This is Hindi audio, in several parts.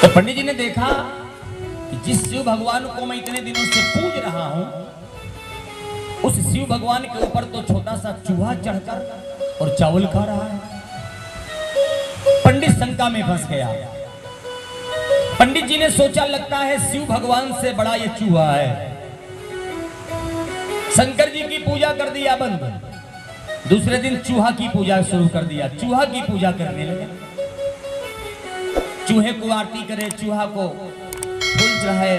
तो पंडित जी ने देखा कि जिस शिव भगवान को मैं इतने दिनों से पूज रहा हूं, उस शिव भगवान के ऊपर तो छोटा सा चूहा चढ़कर और चावल खा रहा है। पंडित शंका में फंस गया। पंडित जी ने सोचा, लगता है शिव भगवान से बड़ा ये चूहा है। शंकर जी की पूजा कर दिया बंद। दूसरे दिन चूहा की पूजा शुरू कर दिया। चूहा की पूजा करने लगे। चूहे को आरती करे, चूहा को फूल चढ़ाए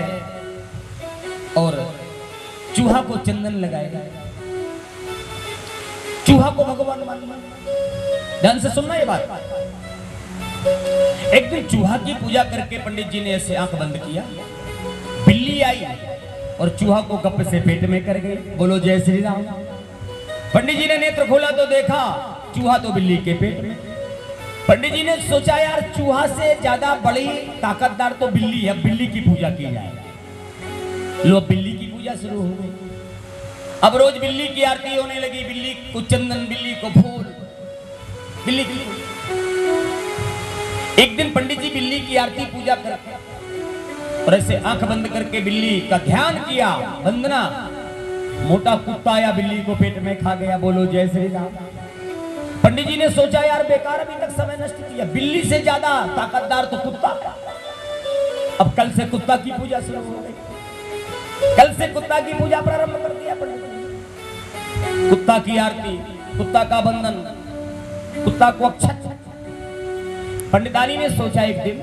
और चूहा को चंदन लगाएगा। चूहा को भगवान मान। ध्यान से सुनना ये बात। एक दिन चूहा की पूजा करके पंडित जी ने ऐसे आंख बंद किया। बिल्ली आई और चूहा को गप से पेट में कर गई। बोलो जय श्री राम। पंडित जी ने नेत्र खोला तो देखा चूहा तो बिल्ली के पेट में। पंडित जी ने सोचा, यार चूहा से ज्यादा बड़ी ताकतदार तो बिल्ली है, बिल्ली की पूजा की जाए। लो बिल्ली की पूजा शुरू हो गई। अब रोज बिल्ली की आरती होने लगी। बिल्ली को चंदन, बिल्ली को फूल, बिल्ली की। एक दिन पंडित जी बिल्ली की आरती पूजा करके और ऐसे आंख बंद करके बिल्ली का ध्यान किया, वंदना। मोटा कुत्ता आया, बिल्ली को पेट में खा गया। बोलो जय श्री राम। पंडित जी ने सोचा, यार बेकार अभी तक समय नष्ट किया। बिल्ली से ज्यादा ताकतदार तो कुत्ता। अब कल से कुत्ता की पूजा शुरू हो गई। कल से कुत्ता की पूजा प्रारंभ कर दिया पंडित जी। कुत्ता की आरती, कुत्ता का बंधन, कुत्ता को अक्षत। पंडितानी ने सोचा एक दिन,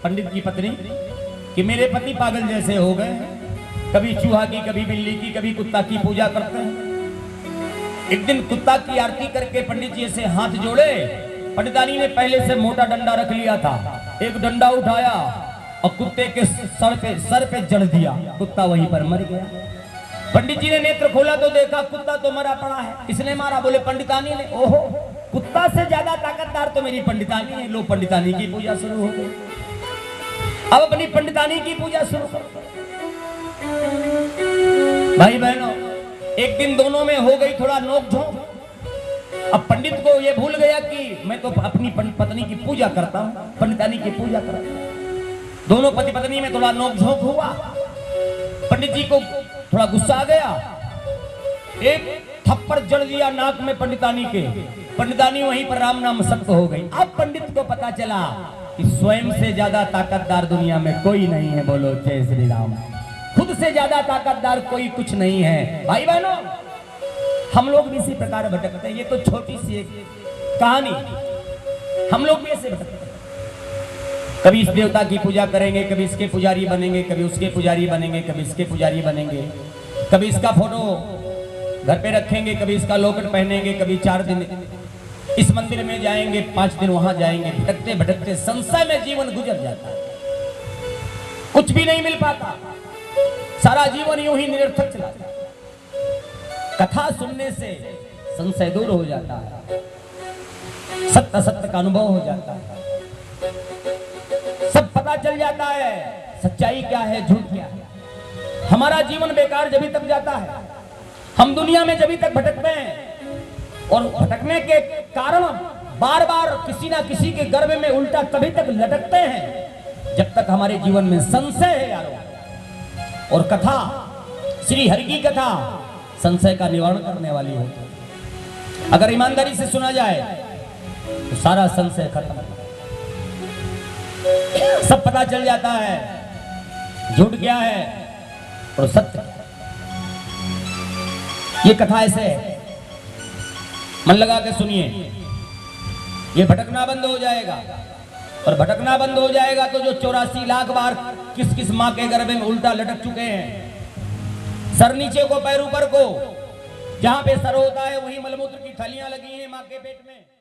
पंडित की पत्नी, कि मेरे पति पागल जैसे हो गए, कभी चूहा की, कभी बिल्ली की, कभी कुत्ता की पूजा करते हैं। एक दिन कुत्ता की आरती करके पंडित जी से हाथ जोड़े। पंडितानी ने पहले से मोटा डंडा रख लिया था। एक डंडा उठाया और कुत्ते के सर पे जड़ दिया। कुत्ता वहीं पर मर गया। पंडित जी ने नेत्र खोला तो देखा कुत्ता तो मरा पड़ा है। किसने मारा? बोले पंडितानी ने। ओहो, कुत्ता से ज्यादा ताकतदार तो मेरी पंडितानी है। लो पंडितानी की पूजा शुरू हो गई। अब अपनी पंडितानी की पूजा शुरू कर। भाई बहनों, एक दिन दोनों में हो गई थोड़ा नोक-झोंक। अब पंडित को ये भूल गया कि मैं तो अपनी पत्नी की पूजा करता हूं, पंडितानी की पूजा करता हूं। दोनों पति पत्नी में थोड़ा नोक-झोंक हुआ। पंडित जी को थोड़ा गुस्सा आ गया। एक थप्पड़ जड़ दिया नाक में पंडितानी के। पंडितानी वहीं पर राम नाम सत्य हो गई। अब पंडित को पता चला कि स्वयं से ज्यादा ताकतदार दुनिया में कोई नहीं है। बोलो जय श्री राम। खुद से ज्यादा ताकतदार कोई कुछ नहीं है। भाई बहनों, हम लोग भी इसी प्रकार भटकते हैं। ये तो छोटी सी एक कहानी। हम लोग भी ऐसे भटकते हैं। कभी इस देवता की पूजा करेंगे, कभी इसके पुजारी बनेंगे, कभी उसके पुजारी बनेंगे, कभी इसके पुजारी बनेंगे, कभी इसका फोटो घर पे रखेंगे, कभी इसका लॉकेट पहनेंगे, कभी 4 दिन इस मंदिर में जाएंगे, 5 दिन वहां जाएंगे। भटकते भटकते संशय में जीवन गुजर जाता है। कुछ भी नहीं मिल पाता। सारा जीवन यूं ही निरर्थक चला जाता है। कथा सुनने से संशय दूर हो जाता है। सत्य असत्य का अनुभव हो जाता है। सब पता चल जाता है, सच्चाई क्या है, झूठ क्या है। हमारा जीवन बेकार जब तक जाता है। हम दुनिया में जब तक भटकते हैं और भटकने के कारण बार बार किसी ना किसी के गर्भ में उल्टा तभी तक लटकते हैं जब तक हमारे जीवन में संशय है यारों। और कथा, श्री हरि की कथा संशय का निवारण करने वाली हो। अगर ईमानदारी से सुना जाए तो सारा संशय खत्म, सब पता चल जाता है झूठ क्या है और सत्य। ये कथा ऐसे है, मन लगा के सुनिए। ये भटकना बंद हो जाएगा और भटकना बंद हो जाएगा तो जो 84 लाख बार किस किस माँ के गर्भ में उल्टा लटक चुके हैं, सर नीचे को पैर ऊपर को, जहां पे सर होता है वहीं मलमूत्र की थैलियां लगी हैं माँ के पेट में।